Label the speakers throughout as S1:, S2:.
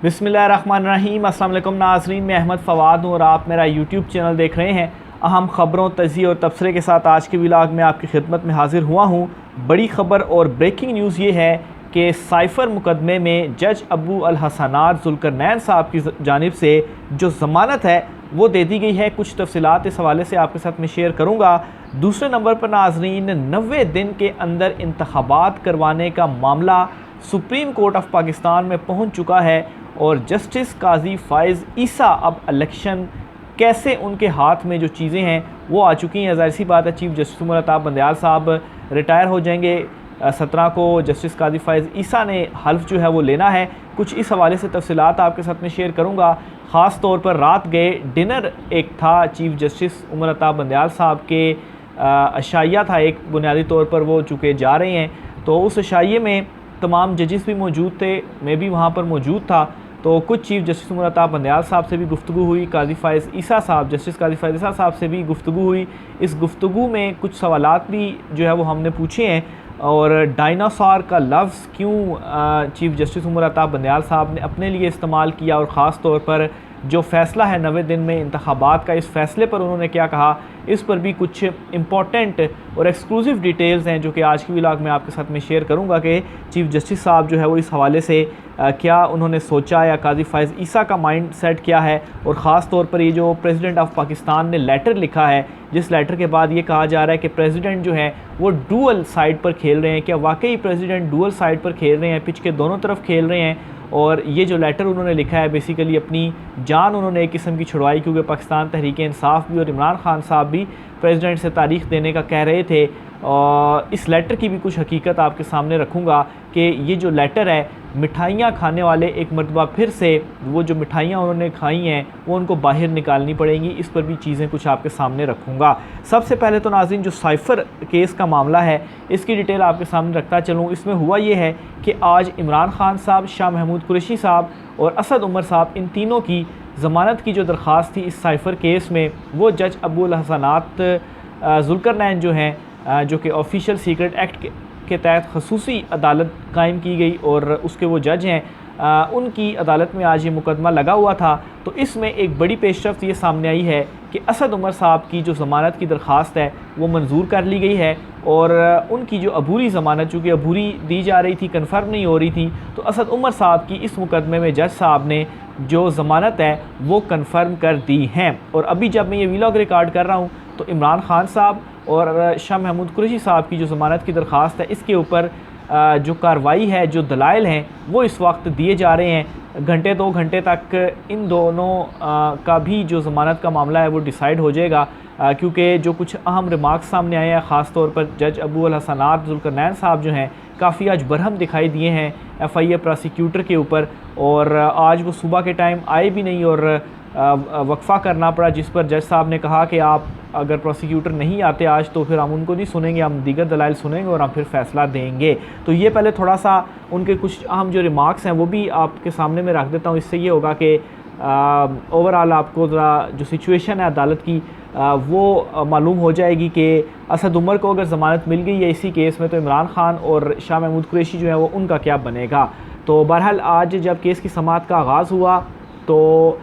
S1: बिस्मिल्लाहिर्रहमानिर्रहीम। अस्सलाम वालेकुम नाज़रीन, मैं अहमद फ़वाद हूँ और आप मेरा यूट्यूब चैनल देख रहे हैं। अहम ख़बरों, तज़किये और तबसरे के साथ आज के व्लॉग में आपकी खिदमत में हाज़िर हुआ हूँ। बड़ी ख़बर और ब्रेकिंग न्यूज़ ये है कि साइफ़र मुकदमे में जज अबू अल हसनात ज़ुल्करनैन साहब की जानिब से जो ज़मानत है वो दे दी गई है। कुछ तफसीलात इस हवाले से आपके साथ मैं शेयर करूँगा। दूसरे नंबर पर नाज़रीन, 90 दिन के अंदर इंतख़ाबात करवाने का मामला सुप्रीम कोर्ट ऑफ पाकिस्तान में पहुँच चुका है और जस्टिस काजी फ़ाइज़ ईसा अब इलेक्शन कैसे उनके हाथ में जो चीज़ें हैं वो आ चुकी हैं। ज़ाहिर सी बात है, चीफ़ जस्टिस उमर अताब बंदयाल साहब रिटायर हो जाएंगे 17 को। जस्टिस काजी फ़ाइज़ ईसा ने हल्फ जो है वो लेना है। कुछ इस हवाले से तफसीलात आपके साथ में शेयर करूँगा। ख़ास तौर पर रात गए डिनर एक था चीफ़ जस्टिस उमर अताब बंदयाल साहब के, अशाइया था एक बुनियादी तौर पर, वो चुके जा रहे हैं। तो उस अशाइये में तमाम जजेस भी मौजूद थे, मैं भी वहाँ पर मौजूद था। तो कुछ चीफ़ जस्टिस उमर अताब बंदयाल साहब से भी गुफ्तगू हुई, काजी फ़ाइज़ ईसा साहब, जस्टिस काजी फ़ाइज़ ईसा साहब से भी गुफ्तगू हुई। इस गुफ्तगू में कुछ सवालात भी जो है वो हमने पूछे हैं। और डायनासोर का लफ्ज़ क्यों चीफ़ जस्टिस उमर अताब बंदयाल साहब ने अपने लिए इस्तेमाल किया, और ख़ास तौर पर जो फ़ैसला है 90 दिन में इंतख़ाबात का, इस फ़ैसले पर उन्होंने क्या कहा, इस पर भी कुछ इम्पॉर्टेंट और एक्सक्लूसिव डिटेल्स हैं जो कि आज की व्लॉग में आपके साथ में शेयर करूंगा कि चीफ़ जस्टिस साहब जो है वो इस हवाले से क्या उन्होंने सोचा, या काजी फ़ाइज़ ईसा का माइंड सेट क्या है। और ख़ास तौर पर ये जो प्रेसिडेंट ऑफ पाकिस्तान ने लेटर लिखा है, जिस लेटर के बाद ये कहा जा रहा है कि प्रेसिडेंट जो है वो डुअल साइड पर खेल रहे हैं, क्या वाकई प्रेसिडेंट डुअल साइड पर खेल रहे हैं, पिच के दोनों तरफ खेल रहे हैं। और ये जो लेटर उन्होंने लिखा है, बेसिकली अपनी जान उन्होंने एक किस्म की छुड़वाई, क्योंकि पाकिस्तान तहरीक इंसाफ भी और इमरान खान साहब भी प्रेसिडेंट से तारीख़ देने का कह रहे थे। और इस लेटर की भी कुछ हकीकत आपके सामने रखूँगा कि ये जो लेटर है, मिठाइयाँ खाने वाले एक मरतबा फिर से वो जो मिठाइयाँ उन्होंने खाई हैं वो उनको बाहर निकालनी पड़ेंगी। इस पर भी चीज़ें कुछ आपके सामने रखूँगा। सबसे पहले तो नाज़रीन, जो साइफ़र केस का मामला है इसकी डिटेल आपके सामने रखता चलूँ। इसमें हुआ ये है कि आज इमरान खान साहब, शाह महमूद कुरैशी साहब और असद उमर साहब, इन तीनों की ज़मानत की जो दरख्वास्त थी इस साइफ़र केस में, वो जज अबू अल हसनात ज़ुल्करनैन जो हैं, जो कि ऑफिशियल सीक्रेट एक्ट के तहत खसूसी अदालत कायम की गई और उसके वो जज हैं, उनकी अदालत में आज ये मुकदमा लगा हुआ था। तो इसमें एक बड़ी पेशरफ्त ये सामने आई है कि असद उमर साहब की जो ज़मानत की दरख्वास्त है वो मंजूर कर ली गई है। और उनकी जो अबूरी ज़मानत, चूँकि अबूरी दी जा रही थी, कन्फर्म नहीं हो रही थी, तो असद उमर साहब की इस मुकदमे में जज साहब ने जो ज़मानत है वो कन्फर्म कर दी हैं। और अभी जब मैं ये व्लॉग रिकॉर्ड कर रहा हूँ तो इमरान खान साहब और शाह महमूद कुरैशी साहब की जो ज़मानत की दरख्वास्त है, इसके ऊपर जो कार्रवाई है, जो दलाइल हैं, वो इस वक्त दिए जा रहे हैं। घंटे 2 घंटे तक इन दोनों का भी जो ज़मानत का मामला है वो डिसाइड हो जाएगा, क्योंकि जो कुछ अहम रिमार्क्स सामने आए हैं, ख़ास तौर पर जज अबू अल हसनात ज़ुल्करनैन साहब जो हैं काफ़ी आज बरहम दिखाई दिए हैं FIA प्रोसिक्यूटर के ऊपर। और आज वो सुबह के टाइम आए भी नहीं और वक्फ़ा करना पड़ा, जिस पर जज साहब ने कहा कि आप अगर प्रोसिक्यूटर नहीं आते आज तो फिर हम उनको नहीं सुनेंगे, हम दीगर दलाइल सुनेंगे और हम फिर फ़ैसला देंगे। तो ये पहले थोड़ा सा उनके कुछ अहम जो रिमार्क्स हैं वो भी आपके सामने में रख देता हूँ। इससे ये होगा कि ओवरऑल आपको ज़रा जो सिचुएशन है अदालत की वो मालूम हो जाएगी कि असद उमर को अगर ज़मानत मिल गई है इसी केस में, तो इमरान खान और शाह महमूद कुरैशी जो है वो उनका क्या बनेगा। तो बहरहाल आज जब केस की समाअत का आगाज़ हुआ तो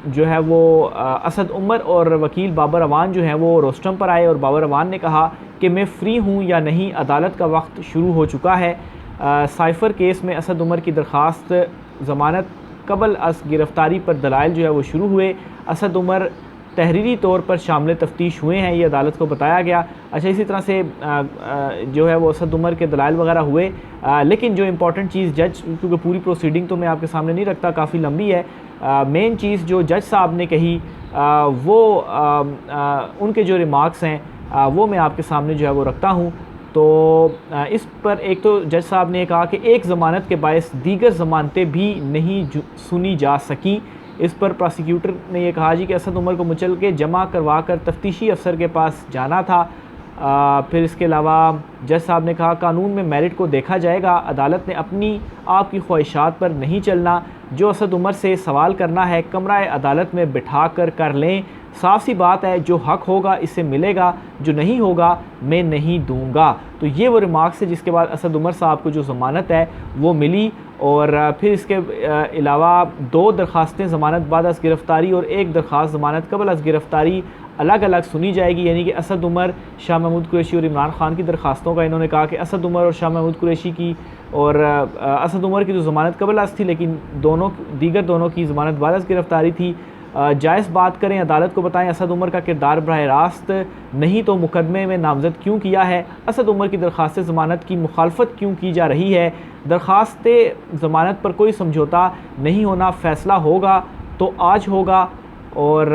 S1: जो है वो असद उमर और वकील बाबर अवान जो हैं वो रोस्टम पर आए और बाबर अवान ने कहा कि मैं फ़्री हूँ या नहीं, अदालत का वक्त शुरू हो चुका है। साइफ़र केस में असद उमर की दरख्वास्त ज़मानत कबल अस गिरफ़्तारी पर दलाइल जो है वो शुरू हुए। असद उमर तहरीरी तौर पर शामिल तफ्तीश हुए हैं, ये अदालत को बताया गया। अच्छा, इसी तरह से जो है वो असद उमर के दलाइल वगैरह हुए, लेकिन जो इम्पॉर्टेंट चीज़ जज, क्योंकि पूरी प्रोसीडिंग तो मैं आपके सामने नहीं रखता, काफ़ी लंबी है, मेन चीज़ जो जज साहब ने कही वो उनके जो रिमार्क्स हैं वो मैं आपके सामने जो है वो रखता हूँ। तो इस पर एक तो जज साहब ने कहा कि एक ज़मानत के बायस दीगर ज़मानतें भी नहीं सुनी जा सकी। इस पर प्रोसिक्यूटर ने यह कहा जी कि असद उमर को मुचल के जमा करवा कर तफ्तीशी अफसर के पास जाना था। फिर इसके अलावा जज साहब ने कहा कानून में मेरिट को देखा जाएगा, अदालत ने अपनी आपकी ख्वाहिशात पर नहीं चलना, जो असद उमर से सवाल करना है कमरा अदालत में बिठा कर लें, साफ सी बात है, जो हक होगा इससे मिलेगा, जो नहीं होगा मैं नहीं दूंगा। तो ये वो रिमार्क्स है, जिसके बाद असद उमर साहब को जो ज़मानत है वो मिली। और फिर इसके अलावा 2 दरख्वास्तें ज़मानत बाद अज़ गिरफ़्तारी और 1 दरख्वास्त ज़मानत कबल अज़ गिरफ़्तारी अलग अलग सुनी जाएगी। यानी कि असद उमर, शाह महमूद कुरैशी और इमरान खान की दरख्वास्तों का इन्होंने कहा कि असद उमर और शाह महमूद कुरैशी की और असद उमर की तो ज़मानत कबल अज़ थी, लेकिन दीगर दोनों की ज़मानत बाद अज़ गिरफ़्तारी थी। जायज़ बात करें, अदालत को बताएं असद उमर का किरदार बराह रास्त नहीं तो मुकदमे में नामज़द क्यों किया है, असद उमर की दरख्वास्त ज़मानत की मुखालफत क्यों की जा रही है, दरख्वास्त ज़मानत पर कोई समझौता नहीं होना, फ़ैसला होगा तो आज होगा। और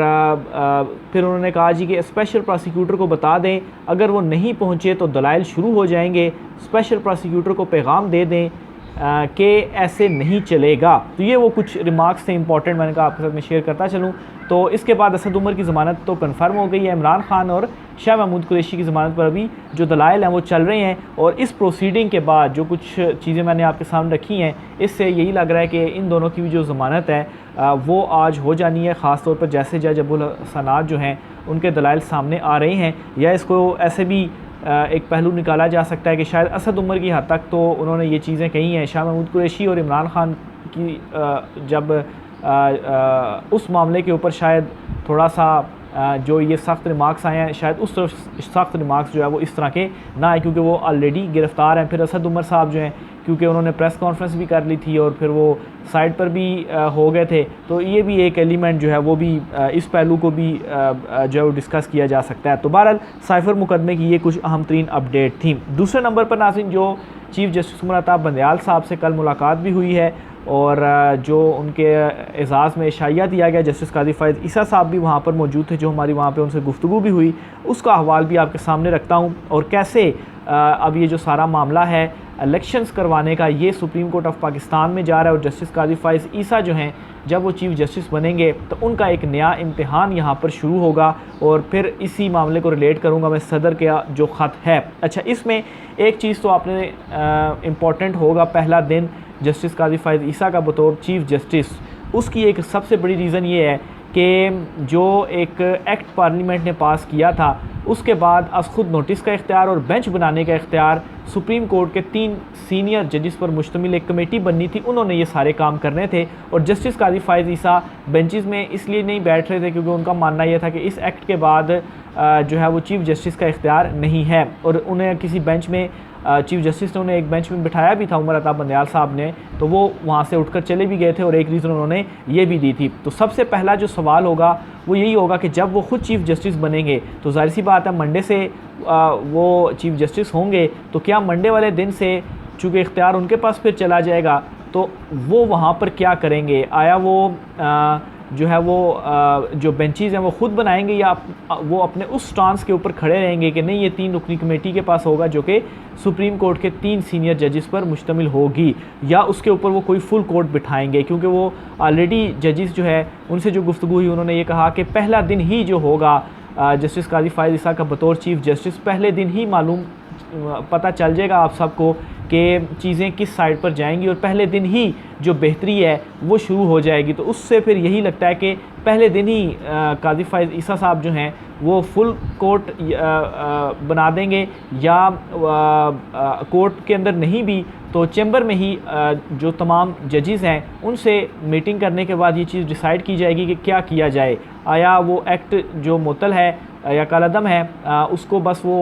S1: फिर उन्होंने कहा जी कि स्पेशल प्रोसिक्यूटर को बता दें, अगर वो नहीं पहुँचे तो दलाइल शुरू हो जाएंगे, स्पेशल प्रोसिक्यूटर को पैगाम दे दें कि ऐसे नहीं चलेगा। तो ये वो कुछ रिमार्क्स थे इंपॉर्टेंट, मैंने कहा आपके साथ मैं शेयर करता चलूँ। तो इसके बाद असद उमर की ज़मानत तो कन्फर्म हो गई है। इमरान खान और शाह महमूद कुरैशी की ज़मानत पर अभी जो दलाइल हैं वो चल रहे हैं। और इस प्रोसीडिंग के बाद जो कुछ चीज़ें मैंने आपके सामने रखी हैं, इससे यही लग रहा है कि इन दोनों की भी जो ज़मानत है वो आज हो जानी है। ख़ास तौर पर जैसे जज अबुल हसनात जो हैं उनके दलाइल सामने आ रहे हैं, या इसको ऐसे भी एक पहलू निकाला जा सकता है कि शायद असद उमर की हद तक तो उन्होंने ये चीज़ें कही हैं। शाह महमूद कुरैशी और इमरान खान की जब उस मामले के ऊपर शायद थोड़ा सा जो ये सख्त रिमार्क्स आए हैं, शायद उस तरफ सख्त रिमार्क्स जो है वो इस तरह के ना आए, क्योंकि वो ऑलरेडी गिरफ़्तार हैं। फिर असद उमर साहब जो हैं, क्योंकि उन्होंने प्रेस कॉन्फ्रेंस भी कर ली थी और फिर वो साइड पर भी हो गए थे, तो ये भी एक एलिमेंट जो है वो भी इस पहलू को भी जो है वो डिस्कस किया जा सकता है। तो बहरहाल साइफ़र मुकदमे की ये कुछ अहम तरीन अपडेट थी। दूसरे नंबर पर नाज़रीन, जो चीफ़ जस्टिस उमर अता बंदयाल साहब से कल मुलाकात भी हुई है और जो उनके एजाज़ में इशाइया दिया गया, जस्टिस काजी फ़ाइज़ ईसा साहब भी वहाँ पर मौजूद थे, जो हमारी वहाँ पे उनसे गुफ्तगू भी हुई, उसका अहवाल भी आपके सामने रखता हूँ। और कैसे अब ये जो सारा मामला है इलेक्शंस करवाने का, ये सुप्रीम कोर्ट ऑफ पाकिस्तान में जा रहा है और जस्टिस काजी फ़ाइज़ ईसा जो हैं, जब वो चीफ़ जस्टिस बनेंगे तो उनका एक नया इम्तिहान यहाँ पर शुरू होगा। और फिर इसी मामले को रिलेट करूँगा मैं सदर का जो ख़त है। अच्छा, इसमें एक चीज़ तो आपने इम्पॉर्टेंट होगा, पहला दिन जस्टिस काजी फ़ाइज़ ईसा का बतौर चीफ़ जस्टिस, उसकी एक सबसे बड़ी रीज़न ये है कि जो एक एक्ट पार्लियामेंट ने पास किया था, उसके बाद अस खुद नोटिस का इख्तियार और बेंच बनाने का इख्तियार सुप्रीम कोर्ट के 3 सीनियर जजिस पर मुश्तमिल एक कमेटी बननी थी, उन्होंने ये सारे काम करने थे। और जस्टिस काजी फ़ाइज़ ईसा बेंचेस में इसलिए नहीं बैठ रहे थे क्योंकि उनका मानना यह था कि इस एक्ट के बाद जो है वो चीफ़ जस्टिस का इख्तियार नहीं है, और उन्हें किसी बेंच में चीफ़ जस्टिस ने उन्हें एक बेंच में बिठाया भी था उमर अता बंदयाल साहब ने, तो वो वहाँ से उठकर चले भी गए थे और एक रीज़न उन्होंने ये भी दी थी। तो सबसे पहला जो सवाल होगा वो यही होगा कि जब वो ख़ुद चीफ़ जस्टिस बनेंगे तो ज़ाहिर सी बात है मंडे से वो चीफ़ जस्टिस होंगे, तो क्या मंडे वाले दिन से चूँकि इख्तियार उनके पास फिर चला जाएगा तो वो वहाँ पर क्या करेंगे? आया वो जो है वो जो बेंचेज़ हैं वो ख़ुद बनाएंगे, या वो अपने उस स्टांस के ऊपर खड़े रहेंगे कि नहीं, ये 3 रुकनी कमेटी के पास होगा जो कि सुप्रीम कोर्ट के 3 सीनियर जजेस पर मुश्तमिल होगी, या उसके ऊपर वो कोई फुल कोर्ट बिठाएंगे? क्योंकि वो ऑलरेडी जजेस जो है उनसे जो गुफ्तगू हुई, उन्होंने ये कहा कि पहला दिन ही जो होगा जस्टिस काजी फ़ाइज़ ईसा का बतौर चीफ़ जस्टिस, पहले दिन ही मालूम पता चल जाएगा आप सबको कि चीज़ें किस साइड पर जाएंगी, और पहले दिन ही जो बेहतरी है वो शुरू हो जाएगी। तो उससे फिर यही लगता है कि पहले दिन ही काजी फ़ाइज़ ईसा साहब जो हैं वो फुल कोर्ट बना देंगे, या कोर्ट के अंदर नहीं भी तो चैम्बर में ही जो तमाम जजेस हैं उनसे मीटिंग करने के बाद ये चीज़ डिसाइड की जाएगी कि क्या किया जाए। आया वो एक्ट जो मुअत्तल है या कालादम है उसको बस वो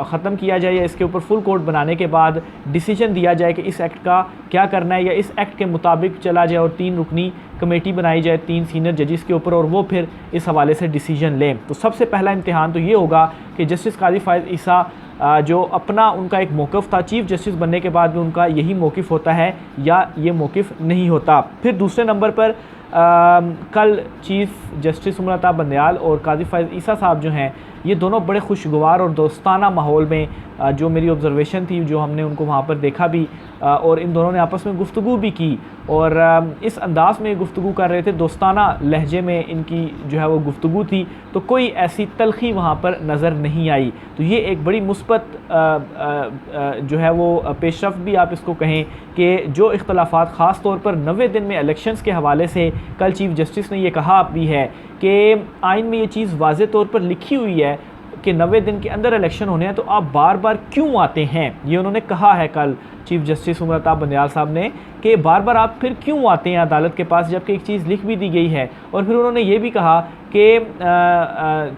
S1: ख़त्म किया जाए, या इसके ऊपर फुल कोर्ट बनाने के बाद डिसीजन दिया जाए कि इस एक्ट का क्या करना है, या इस एक्ट के मुताबिक चला जाए और 3 रुकनी कमेटी बनाई जाए 3 सीनियर जजेस के ऊपर, और वो फिर इस हवाले से डिसीजन लें। तो सबसे पहला इम्तिहान तो ये होगा कि जस्टिस काजी फ़ाइज़ ईसा जो अपना उनका एक मौक़िफ़ था चीफ़ जस्टिस बनने के बाद भी उनका यही मौक़िफ़ होता है या ये मौक़िफ़ नहीं होता। फिर दूसरे नंबर पर कल चीफ़ जस्टिस उमर अता बंदयाल और काजी फ़ाइज़ ईसा साहब जो हैं ये दोनों बड़े खुशगवार और दोस्ताना माहौल में जो मेरी ऑब्ज़र्वेशन थी, जो हमने उनको वहाँ पर देखा भी, और इन दोनों ने आपस में गुफ्तगू भी की, और इस अंदाज़ में गुफ्तगू कर रहे थे, दोस्ताना लहजे में इनकी जो है वो गुफ्तगू थी, तो कोई ऐसी तलख़ी वहाँ पर नज़र नहीं आई। तो ये एक बड़ी मुस्बत जो है वो पेशरफ्त भी आप इसको कहें कि जो इख्तलाफात ख़ास तौर पर 90 दिन में इलेक्शंस के हवाले से कल चीफ जस्टिस ने ये कहा भी है कि आइन में ये चीज़ वाज़े तौर पर लिखी हुई है कि 90 दिन के अंदर इलेक्शन होने हैं, तो आप बार बार क्यों आते हैं, ये उन्होंने कहा है कल चीफ जस्टिस उमर अता बंदयाल साहब ने कि बार बार आप फिर क्यों आते हैं अदालत के पास जबकि एक चीज़ लिख भी दी गई है। और फिर उन्होंने ये भी कहा कि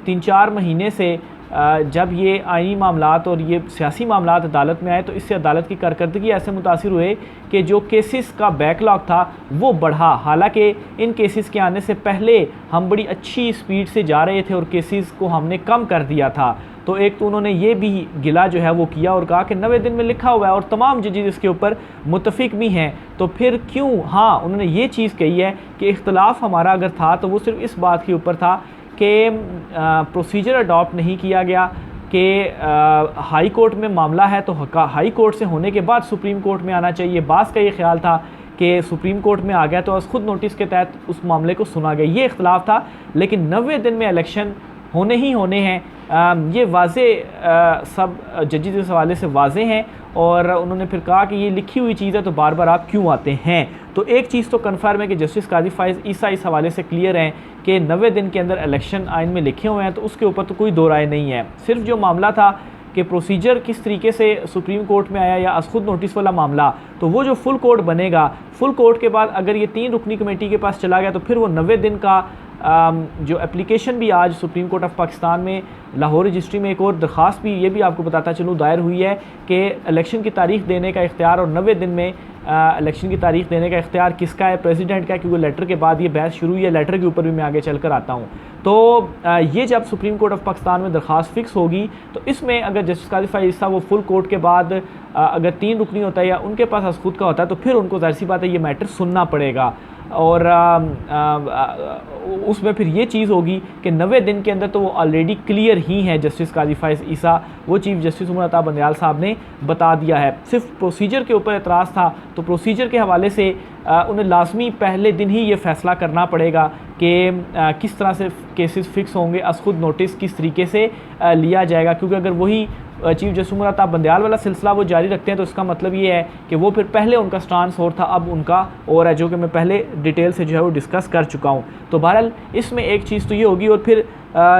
S1: 3-4 महीने से जब ये आईनी मामलात और ये सियासी मामलात अदालत में आए तो इससे अदालत की कारकर्दगी ऐसे मुतासिर हुए कि जो केसेस का बैकलॉग था वो बढ़ा। हालांकि इन केसेस के आने से पहले हम बड़ी अच्छी स्पीड से जा रहे थे और केसेस को हमने कम कर दिया था। तो एक तो उन्होंने ये भी गिला जो है वो किया और कहा कि 90 दिन में लिखा हुआ है और तमाम जजेस इसके ऊपर मुतफिक भी हैं, तो फिर क्यों। हाँ, उन्होंने ये चीज़ कही है कि इख्तलाफ हमारा अगर था तो वो सिर्फ इस बात के ऊपर था कि प्रोसीजर अडॉप्ट नहीं किया गया कि हाई कोर्ट में मामला है तो हाई कोर्ट से होने के बाद सुप्रीम कोर्ट में आना चाहिए। बास का ये ख्याल था कि सुप्रीम कोर्ट में आ गया तो खुद नोटिस के तहत उस मामले को सुना गया, ये इख्तलाफ था। लेकिन 90 दिन में इलेक्शन होने ही होने हैं, ये वाज़े सब जजेस इस हवाले से वाज़े हैं। और उन्होंने फिर कहा कि ये लिखी हुई चीज़ है तो बार बार आप क्यों आते हैं। तो एक चीज़ तो कन्फर्म है कि जस्टिस काजी फाइज़ ईसा इस हवाले से क्लियर हैं कि 90 दिन के अंदर इलेक्शन आइन में लिखे हुए हैं, तो उसके ऊपर तो कोई दो राय नहीं है। सिर्फ जो मामला था कि प्रोसीजर किस तरीके से सुप्रीम कोर्ट में आया या खुद नोटिस वाला मामला, तो वो जो फुल कोर्ट बनेगा, फुल कोर्ट के बाद अगर ये 3 रुकनी कमेटी के पास चला गया तो फिर वो 90 दिन का जो एप्लीकेशन भी आज सुप्रीम कोर्ट ऑफ पाकिस्तान में लाहौर रजिस्ट्री में एक और दरख्वास्त भी, ये भी आपको बताता चलूँ, दायर हुई है कि इलेक्शन की तारीख देने का इख्तियार और 90 दिन में इलेक्शन की तारीख देने का इख्तियार किसका है, प्रेसिडेंट का, क्योंकि लेटर के बाद ये बहस शुरू हुई है। लेटर के ऊपर भी मैं आगे चल कर आता हूँ। तो ये जब सुप्रीम कोर्ट ऑफ पाकिस्तान में दरख्वास्त फिक्स होगी तो इसमें अगर जस्टिस काजी फाइज़ साहब वो फुल कोर्ट के बाद अगर 3 रुकनी होता है या उनके पास खुद का होता है तो फिर उनको ज़ाहिर सी बात है ये मैटर सुनना पड़ेगा। और उसमें फिर ये चीज़ होगी कि 90 दिन के अंदर तो वो ऑलरेडी क्लियर ही है जस्टिस काजी फाइज़ ईसा, वो चीफ जस्टिस उमर अता बंदयाल साहब ने बता दिया है। सिर्फ प्रोसीजर के ऊपर एतराज़ था तो प्रोसीजर के हवाले से उन्हें लाजमी पहले दिन ही ये फ़ैसला करना पड़ेगा कि किस तरह से केसेस फ़िक्स होंगे, खुद नोटिस किस तरीके से लिया जाएगा। क्योंकि अगर वही चीफ जस्टिस उमर अता बंदयाल वाला सिलसिला वो जारी रखते हैं तो इसका मतलब ये है कि वो फिर पहले उनका स्टांस और था, अब उनका और है, जो कि मैं पहले डिटेल से जो है वो डिस्कस कर चुका हूँ। तो बहरहाल इसमें एक चीज़ तो ये होगी। और फिर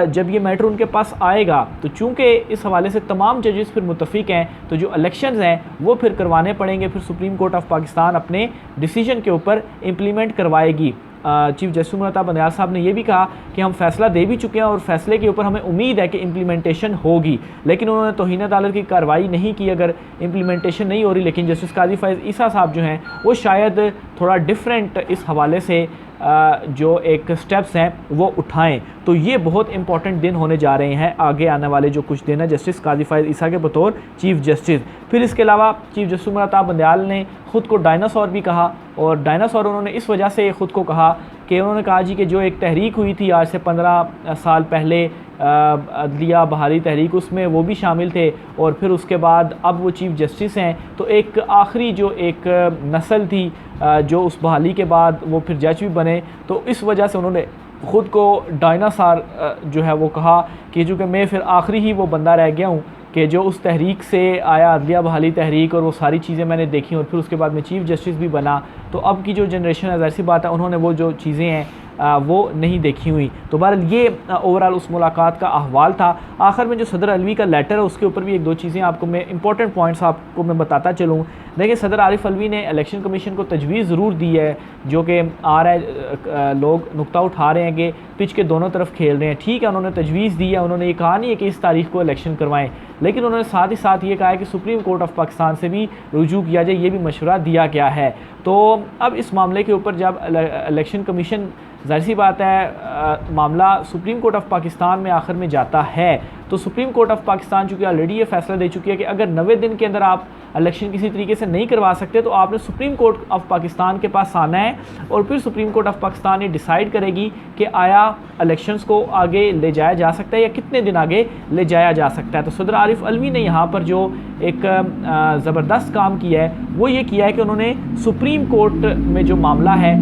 S1: जब ये मैटर उनके पास आएगा तो चूँकि इस हवाले से तमाम जजेस फिर मुतफिक हैं तो जो इलेक्शंस हैं वो फिर करवाने पड़ेंगे। फिर सुप्रीम कोर्ट ऑफ पाकिस्तान अपने डिसीजन के ऊपर इम्प्लीमेंट करवाएगी। चीफ जस्टिस उमर अता बंदयाल साहब ने ये भी कहा कि हम फैसला दे भी चुके हैं और फैसले के ऊपर हमें उम्मीद है कि इम्प्लीमेंटेशन होगी, लेकिन उन्होंने तौहीन अदालत की कार्रवाई नहीं की अगर इम्प्लीमेंटेशन नहीं हो रही। लेकिन जस्टिस काजी फाइज़ ईसा साहब जो हैं वो शायद थोड़ा डिफरेंट इस हवाले से जो एक स्टेप्स हैं वो उठाएं। तो ये बहुत इंपॉर्टेंट दिन होने जा रहे हैं आगे आने वाले जो कुछ दिन है जस्टिस काजी फाइज़ ईसा के बतौर चीफ जस्टिस। फिर इसके अलावा चीफ जस्टिस उमर अता बंदयाल ने ख़ुद को डायनासोर भी कहा, और डायनासोर उन्होंने इस वजह से ख़ुद को कहा कि उन्होंने कहा जी कि जो एक तहरीक हुई थी आज से 15 साल पहले, अदलिया बहाली तहरीक, उसमें वो भी शामिल थे और फिर उसके बाद अब वो चीफ जस्टिस हैं। तो एक आखिरी जो एक नस्ल थी जो उस बहाली के बाद वो फिर जज भी बने, तो इस वजह से उन्होंने ख़ुद को डायनासोर जो है वो कहा कि चूँकि मैं फिर आखिरी ही वो बंदा रह गया हूँ कि जो उस तहरीक से आया, अदलिया बहाली तहरीक, और वो सारी चीज़ें मैंने देखी और फिर उसके बाद मैं चीफ जस्टिस भी बना। तो अब की जो जनरेशन है, ज़ाहिर सी बात है, उन्होंने वो जो चीज़ें हैं वो नहीं देखी हुई। तो बहरहाल ये ओवरऑल उस मुलाकात का अहवाल था। आखिर में जो सदर अलवी का लेटर है उसके ऊपर भी 1-2 चीज़ें आपको मैं इंपॉर्टेंट पॉइंट्स आपको मैं बताता चलूँ। देखिए, सदर आरिफ अलवी ने इलेक्शन कमीशन को तजवीज़ ज़रूर दी है, जो कि आ रहा है, लोग नुक्ता उठा रहे हैं कि पिच के दोनों तरफ खेल रहे हैं। ठीक है, उन्होंने तजवीज़ दी है, उन्होंने ये कहा नहीं है कि इस तारीख को इलेक्शन करवाएं, लेकिन उन्होंने साथ ही साथ ये कहा है कि सुप्रीम कोर्ट ऑफ पाकिस्तान से भी रुजू किया जाए, ये भी मशवरा दिया गया है। तो अब इस मामले के ऊपर जब इलेक्शन कमीशन, ज़ाहिर सी बात है, मामला सुप्रीम कोर्ट ऑफ पाकिस्तान में आखिर में जाता है, तो सुप्रीम कोर्ट ऑफ पाकिस्तान चूँकि ऑलरेडी ये फैसला दे चुकी है कि अगर 90 दिन के अंदर आप इलेक्शन किसी तरीके से नहीं करवा सकते तो आपने सुप्रीम कोर्ट ऑफ पाकिस्तान के पास आना है, और फिर सुप्रीम कोर्ट ऑफ पाकिस्तान ये डिसाइड करेगी कि आया इलेक्शंस को आगे ले जाया जा सकता है या कितने दिन आगे ले जाया जा सकता है। तो सदर आरिफ अलवी ने यहाँ पर जो एक ज़बरदस्त काम किया है वो ये किया है कि उन्होंने सुप्रीम कोर्ट में जो मामला है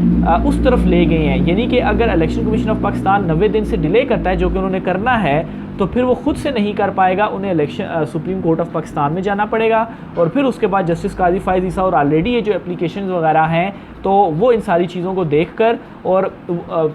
S1: उस तरफ ले गए हैं। यानी कि अगर इलेक्शन कमीशन ऑफ पाकिस्तान 90 दिन से डिले करता है, जो कि उन्होंने करना है, तो फिर वो खुद से नहीं कर पाएगा, उन्हें election supreme court of Pakistan में जाना पड़ेगा और फिर उसके बाद जस्टिस काजी फायज़ ईसा और ऑलरेडी ये जो एप्लीकेशन वगैरह हैं तो वो इन सारी चीज़ों को देखकर और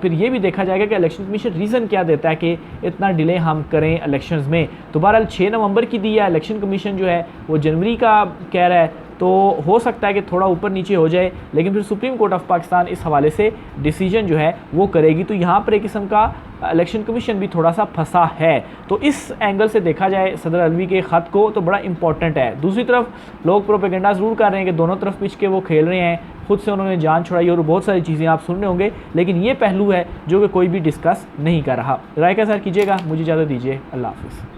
S1: फिर ये भी देखा जाएगा कि इलेक्शन कमीशन रीज़न क्या देता है कि इतना डिले हम करें इलेक्शंस में। तो बहरहाल 6 नवंबर की दी है, इलेक्शन कमीशन जो है वो जनवरी का कह रहा है, तो हो सकता है कि थोड़ा ऊपर नीचे हो जाए, लेकिन फिर सुप्रीम कोर्ट ऑफ पाकिस्तान इस हवाले से डिसीजन जो है वो करेगी। तो यहाँ पर एक किस्म का इलेक्शन कमीशन भी थोड़ा सा फंसा है। तो इस एंगल से देखा जाए सदर अलवी के ख़त को तो बड़ा इंपॉर्टेंट है। दूसरी तरफ लोग प्रोपेगेंडा ज़रूर कर रहे हैं कि दोनों तरफ पिच के वो खेल रहे हैं, खुद से उन्होंने जान छुड़ाई और बहुत सारी चीज़ें आप सुन रहे होंगे, लेकिन ये पहलू है जो कि कोई भी डिस्कस नहीं कर रहा। राय का सर कीजिएगा, मुझे इजाज़त दीजिए, अल्लाह हाफ़िज़।